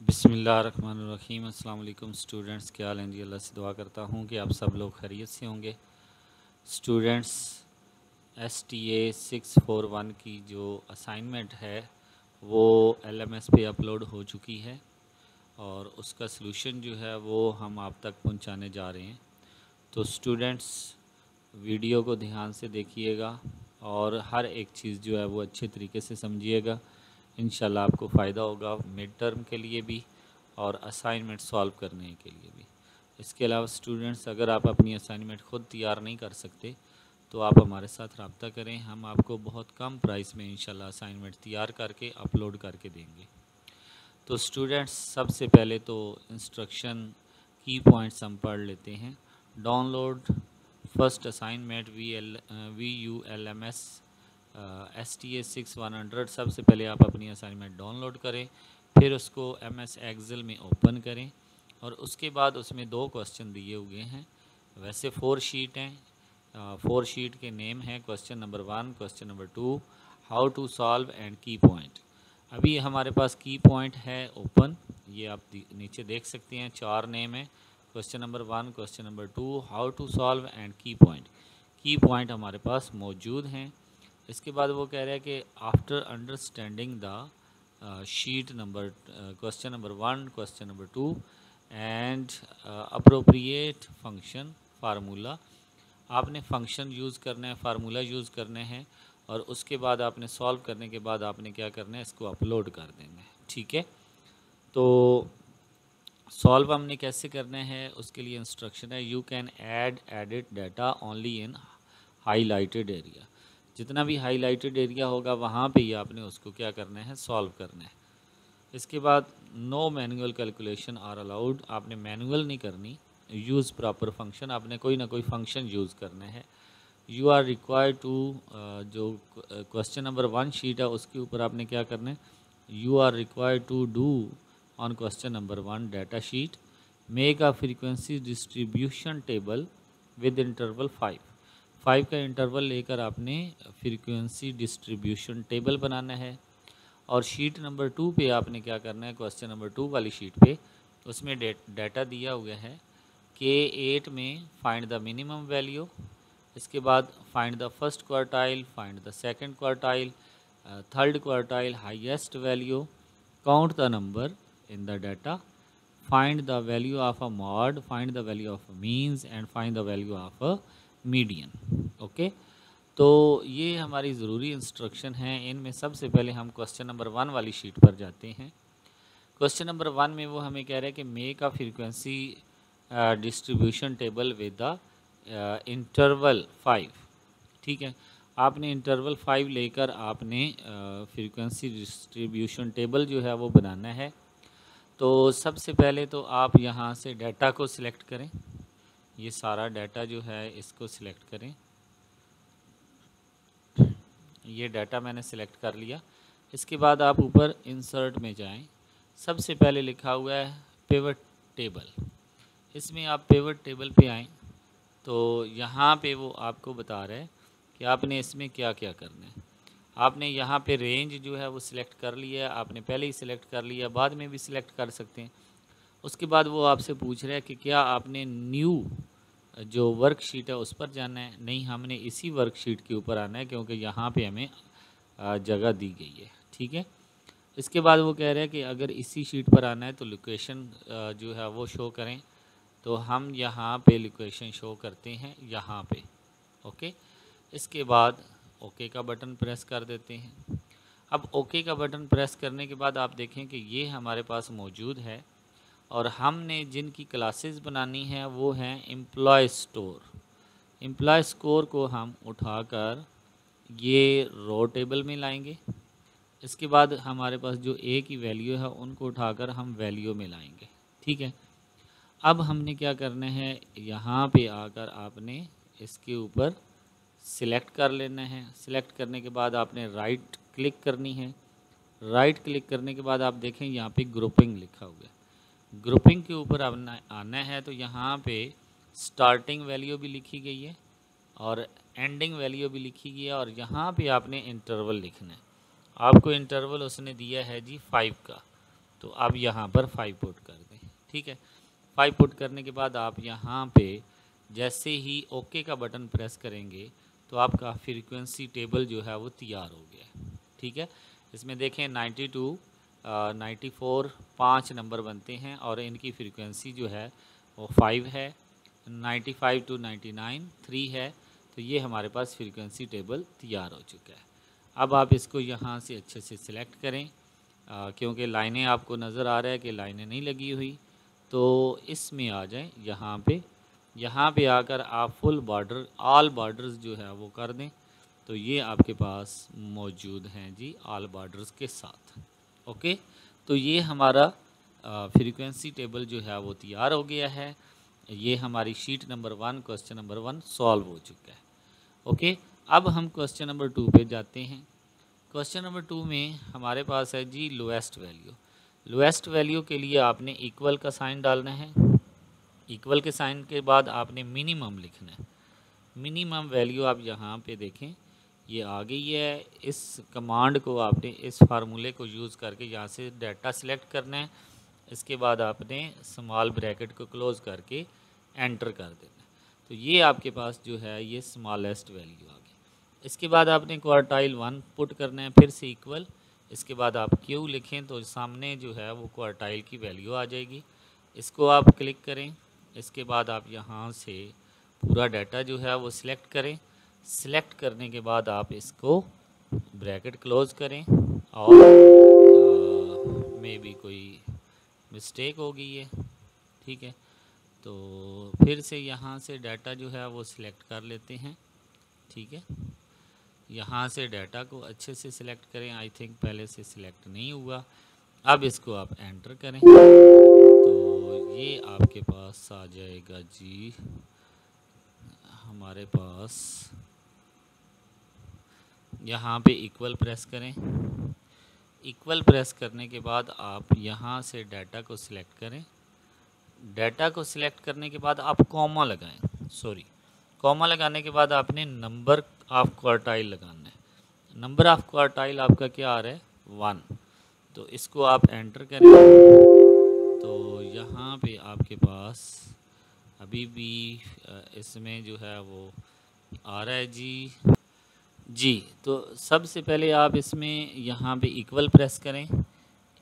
बिस्मिल्लाहिर्रहमानिर्रहीम। अस्सलाम वालेकुम स्टूडेंट्स, क्या हाल हैं जी। अल्लाह से दुआ करता हूँ कि आप सब लोग खैरियत से होंगे। स्टूडेंट्स, STA 641 की जो असाइनमेंट है वो LMS पे अपलोड हो चुकी है और उसका सलूशन जो है वो हम आप तक पहुँचाने जा रहे हैं। तो स्टूडेंट्स, वीडियो को ध्यान से देखिएगा और हर एक चीज़ जो है वो अच्छे तरीके से समझिएगा। इंशाल्लाह आपको फ़ायदा होगा मिड टर्म के लिए भी और असाइनमेंट सॉल्व करने के लिए भी। इसके अलावा स्टूडेंट्स, अगर आप अपनी असाइनमेंट ख़ुद तैयार नहीं कर सकते तो आप हमारे साथ रब्ता करें, हम आपको बहुत कम प्राइस में इंशाल्लाह असाइनमेंट तैयार करके अपलोड करके देंगे। तो स्टूडेंट्स, सबसे पहले तो इंस्ट्रक्शन की पॉइंट्स हम पढ़ लेते हैं। Download first assignment VULMS STA 6100। सबसे पहले आप अपनी असाइनमेंट डाउनलोड करें, फिर उसको MS Excel में ओपन करें और उसके बाद उसमें 2 क्वेश्चन दिए हुए हैं। वैसे 4 शीट हैं। 4 शीट के नेम हैं question number 1, question number 2, how to solve and key point. अभी हमारे पास की पॉइंट है ओपन, ये आप नीचे देख सकते हैं। 4 नेम है, question number 1, question number 2, how to solve and key point. Key point हमारे पास मौजूद हैं। इसके बाद वो कह रहा है कि after understanding the sheet number question number 1, question number 2 and appropriate function formula. आपने फंक्शन यूज़ करना है, फार्मूला यूज़ करने हैं और उसके बाद आपने सॉल्व करने के बाद आपने क्या करना है, इसको अपलोड कर देना है। ठीक है, तो सॉल्व हमने कैसे करना है उसके लिए इंस्ट्रक्शन है, you can edit data only in highlighted area. जितना भी हाईलाइटेड एरिया होगा वहाँ पे ही आपने उसको क्या करना है, सॉल्व करना है। इसके बाद no manual calculation are allowed. आपने मैनुअल नहीं करनी, यूज़ प्रॉपर फंक्शन, आपने कोई ना कोई फंक्शन यूज़ करना है। यू आर रिक्वायर्ड टू, जो क्वेश्चन नंबर 1 शीट है उसके ऊपर आपने क्या करना है, you are required to do on question number 1 data sheet make a frequency distribution table with interval 5 का इंटरवल लेकर आपने फ्रीक्वेंसी डिस्ट्रीब्यूशन टेबल बनाना है। और शीट नंबर 2 पे आपने क्या करना है, क्वेश्चन नंबर 2 वाली शीट पे उसमें डाटा दिया हुआ है K8 में फाइंड द मिनिमम वैल्यू। इसके बाद find the first quartile, find the second quartile, third quartile, highest value, count the number in the data, find the value of a mod, find the value of a means and find the value of a median. Okay, तो ये हमारी ज़रूरी instruction हैं। इनमें सबसे पहले हम question number 1 वाली शीट पर जाते हैं। क्वेश्चन नंबर 1 में वो हमें कह रहा है कि make a frequency distribution table with the interval 5। ठीक है, आपने इंटरवल 5 लेकर आपने फ्रीक्वेंसी डिस्ट्रीब्यूशन टेबल जो है वो बनाना है। तो सबसे पहले तो आप यहाँ से डाटा को सिलेक्ट करें, ये सारा डाटा जो है इसको सिलेक्ट करें। ये डाटा मैंने सिलेक्ट कर लिया। इसके बाद आप ऊपर इंसर्ट में जाएं। सबसे पहले लिखा हुआ है पिवट टेबल। इसमें आप पिवट टेबल पे आएँ तो यहाँ पे वो आपको बता रहा है कि आपने इसमें क्या क्या करना है। आपने यहाँ पे रेंज जो है वो सिलेक्ट कर लिया है, आपने पहले ही सिलेक्ट कर लिया, बाद में भी सिलेक्ट कर सकते हैं। उसके बाद वो आपसे पूछ रहा है कि क्या आपने न्यू जो वर्कशीट है उस पर जाना है। नहीं, हमने इसी वर्कशीट के ऊपर आना है क्योंकि यहाँ पे हमें जगह दी गई है। ठीक है, इसके बाद वो कह रहे हैं कि अगर इसी शीट पर आना है तो लोकेशन जो है वो शो करें। तो हम यहाँ पे लोकेशन शो करते हैं यहाँ पे। ओके, इसके बाद ओके का बटन प्रेस कर देते हैं। अब ओके का बटन प्रेस करने के बाद आप देखें कि ये हमारे पास मौजूद है और हमने जिनकी क्लासेस बनानी है वो हैं एम्प्लॉय स्टोर। एम्प्लॉय स्कोर को हम उठाकर ये रो टेबल में लाएंगे। इसके बाद हमारे पास जो ए की वैल्यू है उनको उठाकर हम वैल्यू में लाएंगे। ठीक है, अब हमने क्या करना है, यहाँ पे आकर आपने इसके ऊपर सिलेक्ट कर लेना है। सिलेक्ट करने के बाद आपने राइट क्लिक करनी है। राइट क्लिक करने के बाद आप देखें यहाँ पे ग्रुपिंग लिखा हुआ है। ग्रुपिंग के ऊपर आना है तो यहाँ पे स्टार्टिंग वैल्यू भी लिखी गई है और एंडिंग वैल्यू भी लिखी गई है और यहाँ पे आपने इंटरवल लिखना है। आपको इंटरवल उसने दिया है जी 5 का। तो अब यहाँ पर 5 पुट कर दें। ठीक है, 5 पुट करने के बाद आप यहाँ पे जैसे ही ओके का बटन प्रेस करेंगे तो आपका फ्रीक्वेंसी टेबल जो है वो तैयार हो गया है। ठीक है, इसमें देखें 92 94 5 नंबर बनते हैं और इनकी फ्रीक्वेंसी जो है वो 5 है। 95 to 99 3 है। तो ये हमारे पास फ्रीक्वेंसी टेबल तैयार हो चुका है। अब आप इसको यहाँ से अच्छे से सिलेक्ट करें, क्योंकि लाइनें आपको नज़र आ रहा है कि लाइनें नहीं लगी हुई, तो इसमें आ जाएं। यहाँ पे आकर आप फुल बॉर्डर ऑल बॉर्डर्स जो है वो कर दें। तो ये आपके पास मौजूद हैं जी ऑल बॉर्डर्स के साथ। ओके, तो ये हमारा फ्रीक्वेंसी टेबल जो है वो तैयार हो गया है। ये हमारी sheet number 1 question number 1 solve हो चुका है। ओके, अब हम क्वेश्चन नंबर 2 पे जाते हैं। क्वेश्चन नंबर 2 में हमारे पास है जी लोएस्ट वैल्यू। लोएस्ट वैल्यू के लिए आपने इक्वल का साइन डालना है। इक्वल के साइन के बाद आपने मिनिमम लिखना है। मिनिमम वैल्यू आप यहाँ पे देखें ये आ गई है। इस कमांड को आपने इस फार्मूले को यूज़ करके यहाँ से डाटा सिलेक्ट करना है। इसके बाद आपने स्मॉल ब्रैकेट को क्लोज़ करके एंटर कर देना है। तो ये आपके पास जो है ये स्मॉलेस्ट वैल्यू आ गई। इसके बाद आपने क्वार्टाइल 1 पुट करना है, फिर से इक्वल। इसके बाद आप क्यू लिखें तो सामने जो है वो क्वार्टाइल की वैल्यू आ जाएगी। इसको आप क्लिक करें। इसके बाद आप यहाँ से पूरा डाटा जो है वो सिलेक्ट करें। सिलेक्ट करने के बाद आप इसको ब्रैकेट क्लोज़ करें और मे बी कोई मिस्टेक हो गई है। ठीक है, तो फिर से यहाँ से डाटा जो है वो सिलेक्ट कर लेते हैं। ठीक है, यहाँ से डाटा को अच्छे से सिलेक्ट करें। आई थिंक पहले से सिलेक्ट नहीं हुआ। अब इसको आप एंटर करें तो ये आपके पास आ जाएगा जी। हमारे पास यहाँ पे इक्वल प्रेस करें। इक्वल प्रेस करने के बाद आप यहाँ से डाटा को सिलेक्ट करें। डाटा को सिलेक्ट करने के बाद आप कॉमा लगाएं। कॉमा लगाने के बाद आपने नंबर ऑफ क्वार्टाइल लगाना है। नंबर ऑफ क्वार्टाइल आपका क्या आ रहा है 1। तो इसको आप एंटर करें तो यहाँ पे आपके पास अभी भी इसमें जो है वो आ रहा है जी। तो सबसे पहले आप इसमें यहाँ पे इक्वल प्रेस करें।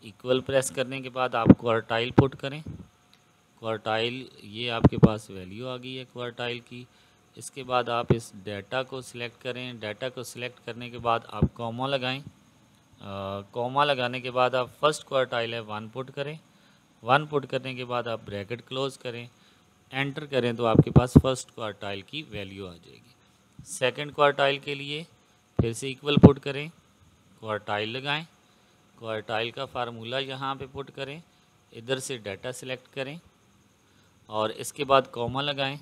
इक्वल प्रेस करने के बाद आप क्वार्टाइल पुट करें। क्वार्टाइल ये आपके पास वैल्यू आ गई है क्वार्टाइल की। इसके बाद आप इस डाटा को सिलेक्ट करें। डाटा को सिलेक्ट करने के बाद आप कॉमा लगाएं। कॉमा लगाने के बाद आप फर्स्ट क्वार्टाइल है 1 पुट करें। 1 पुट करने के बाद आप ब्रैकेट क्लोज़ करें, एंटर करें तो आपके पास फर्स्ट क्वार्टाइल की वैल्यू आ जाएगी। सेकंड क्वार्टाइल के लिए फिर से इक्वल पुट करें, क्वार्टाइल लगाएं। क्वार्टाइल का फार्मूला यहाँ पे पुट करें, इधर से डाटा सिलेक्ट करें और इसके बाद कॉमा लगाएं।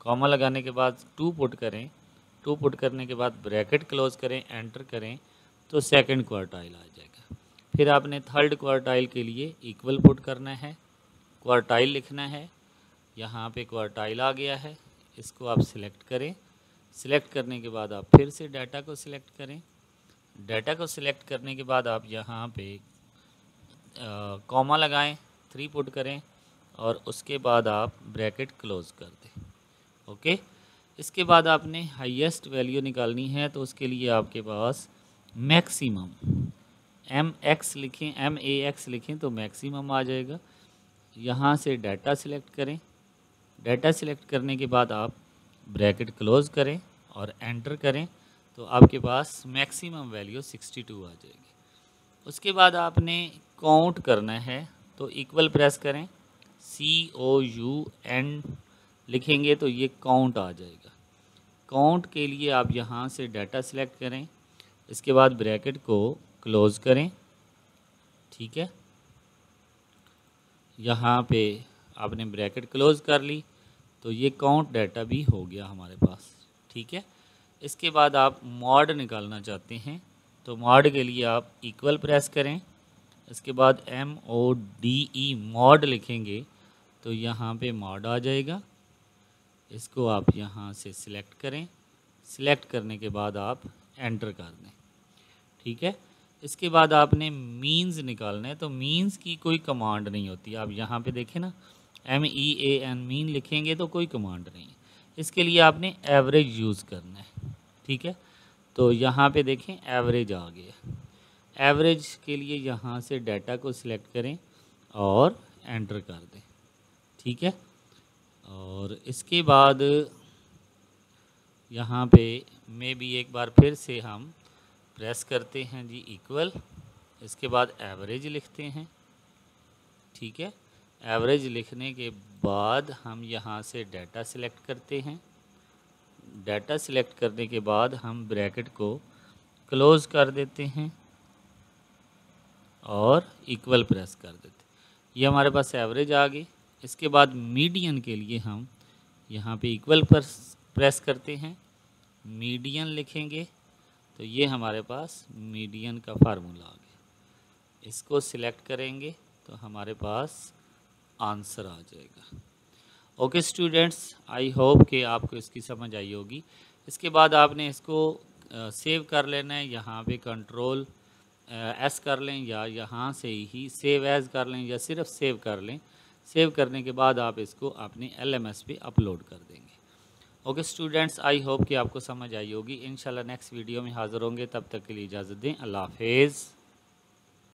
कॉमा लगाने के बाद 2 पुट करें। 2 पुट करने के बाद ब्रैकेट क्लोज़ करें, एंटर करें तो सेकंड क्वार्टाइल आ जाएगा। फिर आपने थर्ड क्वार्टाइल के लिए इक्वल पुट करना है, क्वार्टाइल लिखना है। यहाँ पे क्वार्टाइल आ गया है, इसको आप सिलेक्ट करें। सिलेक्ट करने के बाद आप फिर से डाटा को सिलेक्ट करें। डाटा को सिलेक्ट करने के बाद आप यहाँ पे कॉमा लगाएं, 3 पुट करें और उसके बाद आप ब्रैकेट क्लोज़ कर दें। ओके, इसके बाद आपने हाईएस्ट वैल्यू निकालनी है तो उसके लिए आपके पास मैक्सिमम MX लिखें, MAX लिखें तो मैक्सिमम आ जाएगा। यहाँ से डाटा सिलेक्ट करें। डाटा सिलेक्ट करने के बाद आप ब्रैकेट क्लोज़ करें और एंटर करें तो आपके पास मैक्सिमम वैल्यू 62 आ जाएगी। उसके बाद आपने काउंट करना है तो इक्वल प्रेस करें, COUN लिखेंगे तो ये काउंट आ जाएगा। काउंट के लिए आप यहाँ से डाटा सिलेक्ट करें, इसके बाद ब्रैकेट को क्लोज़ करें। ठीक है, यहाँ पे आपने ब्रैकेट क्लोज़ कर ली तो ये काउंट डाटा भी हो गया हमारे पास। ठीक है, इसके बाद आप मॉड निकालना चाहते हैं तो मॉड के लिए आप इक्वल प्रेस करें, इसके बाद MODE मॉड लिखेंगे तो यहाँ पे मॉड आ जाएगा। इसको आप यहाँ से सिलेक्ट करें। सिलेक्ट करने के बाद आप एंटर कर दें। ठीक है, इसके बाद आपने मीन्स निकालना है। तो मीन्स की कोई कमांड नहीं होती। आप यहाँ पे देखें ना, MEAN मीन लिखेंगे तो कोई कमांड नहीं है। इसके लिए आपने एवरेज यूज़ करना है, ठीक है। तो यहाँ पे देखें एवरेज आ गया। एवरेज के लिए यहाँ से डाटा को सिलेक्ट करें और एंटर कर दें, ठीक है। और इसके बाद यहाँ पे में भी एक बार फिर से हम प्रेस करते हैं जी इक्वल, इसके बाद एवरेज लिखते हैं, ठीक है। एवरेज लिखने के बाद हम यहाँ से डाटा सिलेक्ट करते हैं। डाटा सिलेक्ट करने के बाद हम ब्रैकेट को क्लोज़ कर देते हैं और इक्वल प्रेस कर देते हैं। ये हमारे पास एवरेज आ गई। इसके बाद मीडियन के लिए हम यहाँ पे इक्वल प्रेस करते हैं, मीडियन लिखेंगे तो ये हमारे पास मीडियन का फार्मूला आ गया। इसको सिलेक्ट करेंगे तो हमारे पास आंसर आ जाएगा। ओके स्टूडेंट्स, आई होप कि आपको इसकी समझ आई होगी। इसके बाद आपने इसको सेव कर लेना है। यहाँ पे कंट्रोल S कर लें या यहाँ से ही सेव एज़ कर लें या सिर्फ सेव कर लें। सेव करने के बाद आप इसको अपने LMS पे अपलोड कर देंगे। ओके स्टूडेंट्स, आई होप कि आपको समझ आई होगी। इंशाल्लाह नेक्स्ट वीडियो में हाज़िर होंगे, तब तक के लिए इजाज़त दें। अल्लाह हाफ़िज़।